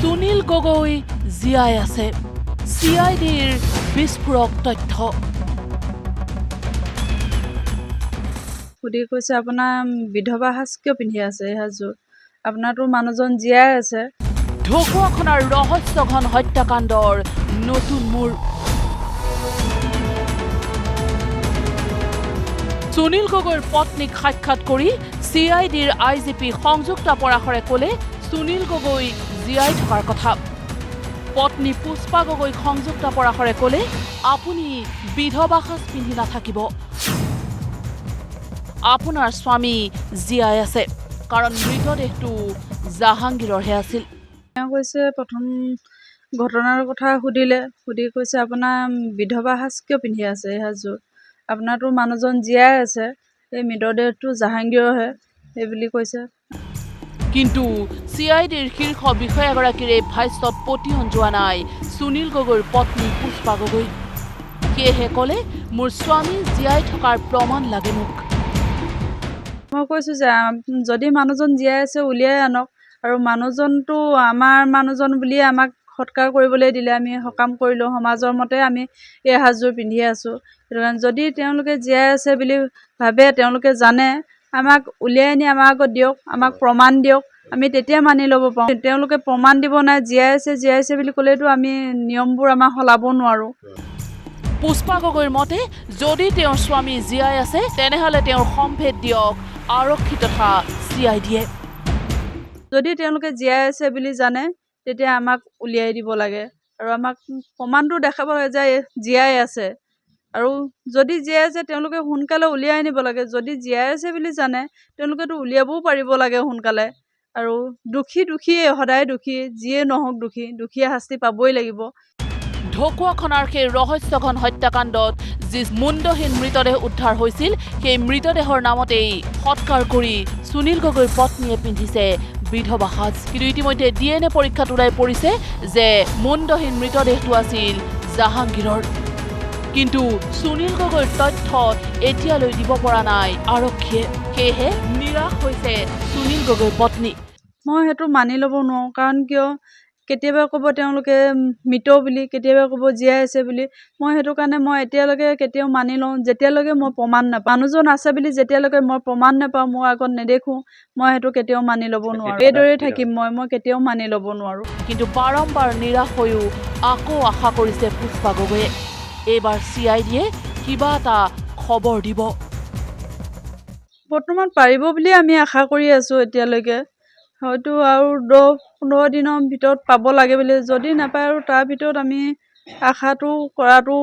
সুনীল গগৈ জীয়াই আছে CIDৰ বিস্ফোৰক তথ্য সুধি কৈছে আপোনাৰ বিধৱা সাজ কিয় পিন্ধি আছে এই সাজযোৰ আপোনাৰতো মানুহজন জীয়াই আছে ঢকুৱাখনাৰ ৰহস্যঘন হত্যাকাণ্ডৰ নতুন মূৰ সুনীল গগৈৰ পত্নীক সাক্ষাৎ কৰি CIDৰ IGP সংযুক্তা পৰাশৰে ক'লে সুনীল গগৈ জীয়াই থকাৰ কথা পত্নী পুষ্পা গগৈক সংযুক্তা পৰাশৰে ক'লে আপুনি বিধৱা সাজ পিন্ধি নাথাকিব আপোনাৰ স্বামী জীয়াই আছে কাৰণ মৃতদেহটো জাহাংগীৰৰহে আছিল তেওঁ কৈছে প্ৰথম ঘটনাৰ কথা সুধিলে সুধি কৈছে আপোনাৰ বিধৱা সাজ কিয় পিন্ধি আছে এই সাজযোৰ আপোনাৰতো মানুহজন জীয়াই আছে এই মৃতদেহটো জাহাংগীৰৰহে এই বুলি কৈছে কিন্তু CIDৰ শীৰ্ষ বিষয়াগৰাকীৰ এই ভাষ্যত পতিয়ন যোৱা নাই সুনীল গগৈৰ পত্নী পুষ্পা গগৈ সেয়েহে ক'লে মোৰ স্বামী জীয়াই থকাৰ প্ৰমাণ লাগে মোক মই কৈছোঁ যে যদি মানুহজন জীয়াই আছে উলিয়াই আনক আৰু মানুহজনটো আমাৰ মানুহজন বুলিয়ে আমাক সৎকাৰ কৰিবলৈ দিলে আমি সকাম কৰিলোঁ সমাজৰ মতে আমি এই সাজযোৰ পিন্ধি আছোঁ সেইটো কাৰণে যদি তেওঁলোকে জীয়াই আছে বুলি ভাবে তেওঁলোকে জানে আমাক উলিয়াই আনি আমাৰ আগত দিয়ক আমাক প্ৰমাণ দিয়ক আমি তেতিয়া মানি ল'ব পাৰোঁ তেওঁলোকে প্ৰমাণ দিব নাই জীয়াই আছে বুলি ক'লেতো আমি নিয়মবোৰ আমাৰ সলাব নোৱাৰোঁ পুষ্পা গগৈৰ মতে যদি তেওঁৰ স্বামী জীয়াই আছে তেনেহ'লে তেওঁৰ সম্ভেদ দিয়ক আৰক্ষী তথা CIDয়ে যদি তেওঁলোকে জীয়াই আছে বুলি জানে তেতিয়া আমাক উলিয়াই দিব লাগে আৰু আমাক প্ৰমাণটো দেখাব লাগে যে জীয়াই আছে আৰু যদি জীয়াই আছে তেওঁলোকে সোনকালে উলিয়াই আনিব লাগে যদি জীয়াই আছে বুলি জানে তেওঁলোকেতো উলিয়াবও পাৰিব লাগে সোনকালে আৰু দোষীয়ে সদায় দোষী যিয়ে নহওক দোষীয়ে শাস্তি পাবই লাগিব ঢকুৱাখনাৰ সেই ৰহস্যঘন হত্যাকাণ্ডত যি মুণ্ডহীন মৃতদেহ উদ্ধাৰ হৈছিল সেই মৃতদেহৰ নামতেই সৎকাৰ কৰি সুনীল গগৈৰ পত্নীয়ে পিন্ধিছে বিধৱা সাজ কিন্তু ইতিমধ্যে DNA পৰীক্ষাত ওলাই পৰিছে যে মুণ্ডহীন মৃতদেহটো আছিল জাহাংগীৰৰ কিন্তু সুনীল গগৈৰ তথ্য এতিয়ালৈ দিব পৰা নাই আৰক্ষীয়ে সেয়েহে নিৰাশ হৈছে সুনীল গগৈৰ পত্নী মই সেইটো মানি ল'ব নোৱাৰোঁ কাৰণ কিয় কেতিয়াবা ক'ব তেওঁলোকে মৃত বুলি কেতিয়াবা ক'ব জীয়াই আছে বুলি মই সেইটো কাৰণে মই এতিয়ালৈকে কেতিয়াও মানি লওঁ যেতিয়ালৈকে মই প্ৰমাণ নাপাওঁ মানুহজন আছে বুলি যেতিয়ালৈকে মই প্ৰমাণ নাপাওঁ মোৰ আগত নেদেখোঁ মই সেইটো কেতিয়াও মানি ল'ব নোৱাৰোঁ এইদৰেই থাকিম মই কেতিয়াও মানি ল'ব নোৱাৰোঁ কিন্তু বাৰম্বাৰ নিৰাশ হৈও আকৌ আশা কৰিছে পুষ্পা গগৈয়ে এইবাৰ CIDয়ে কিবা এটা খবৰ দিব বৰ্তমান পাৰিব বুলি আমি আশা কৰি আছোঁ এতিয়ালৈকে হয়তো আৰু 10-15 দিনৰ ভিতৰত পাব লাগে বুলি যদি নাপায় আৰু তাৰ ভিতৰত আমি আশাটো কৰাটো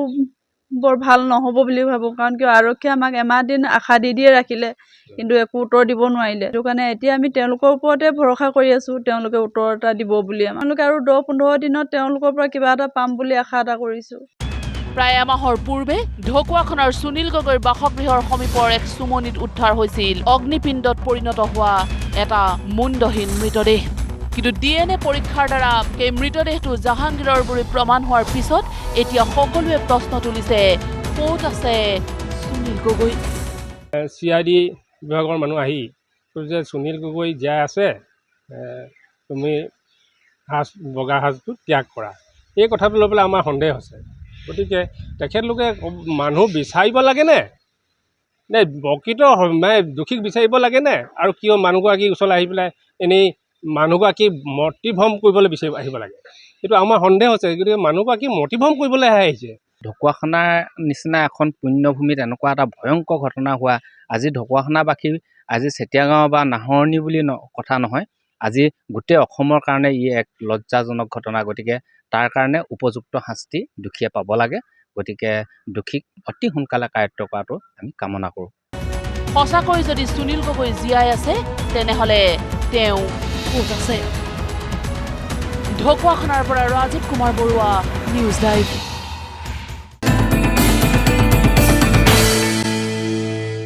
বৰ ভাল নহ'ব বুলি ভাবোঁ কাৰণ কিয় আৰক্ষীয়ে আমাক এমাহ দিন আশা দিয়ে ৰাখিলে কিন্তু একো উত্তৰ দিব নোৱাৰিলে সেইটো কাৰণে এতিয়া আমি তেওঁলোকৰ ওপৰতে ভৰসা কৰি আছোঁ তেওঁলোকে উত্তৰ এটা দিব বুলি আমালোকে আৰু 10-15 দিনত তেওঁলোকৰ পৰা কিবা এটা পাম বুলি আশা এটা কৰিছোঁ প্ৰায় এমাহৰ পূৰ্বে ঢকুৱাখনাৰ সুনীল গগৈৰ বাসগৃহৰ সমীপৰ এক চুমনিত উদ্ধাৰ হৈছিল অগ্নিপিণ্ডত পৰিণত হোৱা এটা মুণ্ডহীন মৃতদেহ কিন্তু DNA পৰীক্ষাৰ দ্বাৰা সেই মৃতদেহটো জাহাংগীৰৰ বুলি প্ৰমাণ হোৱাৰ পিছত এতিয়া সকলোৱে প্ৰশ্ন তুলিছে ক'ত আছে সুনীল গগৈ CID বিভাগৰ মানুহ আহি কৈছে সুনীল গগৈ জীয়াই আছে তুমি বগা সাজটো ত্যাগ কৰা এই কথাটো লৈ পেলাই আমাৰ সন্দেহ আছে গতিকে তেখেতলোকে মানুহ বিচাৰিব লাগেনে নে প্ৰকৃত দোষীক বিচাৰিব লাগেনে আৰু কিয় মানুহগৰাকীৰ ওচৰলৈ আহি পেলাই এনেই মানুহগৰাকী মতিভ্ৰম কৰিবলৈ বিচাৰি আহিব লাগে এইটো আমাৰ সন্দেহ হৈছে গতিকে মানুহগৰাকী মতিভ্ৰম কৰিবলৈ আহিছে ঢকুৱাখনাৰ নিচিনা এখন পুণ্যভূমিত এনেকুৱা এটা ভয়ংকৰ ঘটনা হোৱা আজি ঢকুৱাখনাবাসী আজি চেতিয়াগাঁও বা নাহৰণি বুলি কথা নহয় আজি গোটেই অসমৰ কাৰণে ই এক লজ্জাজনক ঘটনা গতিকে তাৰ কাৰণে উপযুক্ত শাস্তি দোষীয়ে পাব লাগে গতিকে দোষীক অতি সোনকালে কাৰ্য কৰাটো আমি কামনা কৰোঁ সঁচাকৈ যদি সুনীল গগৈ জীয়াই আছে তেনেহ'লে তেওঁ ক'ত আছে ঢকুৱাখনাৰ পৰা ৰাজীৱ কুমাৰ বৰুৱা নিউজ লাইভ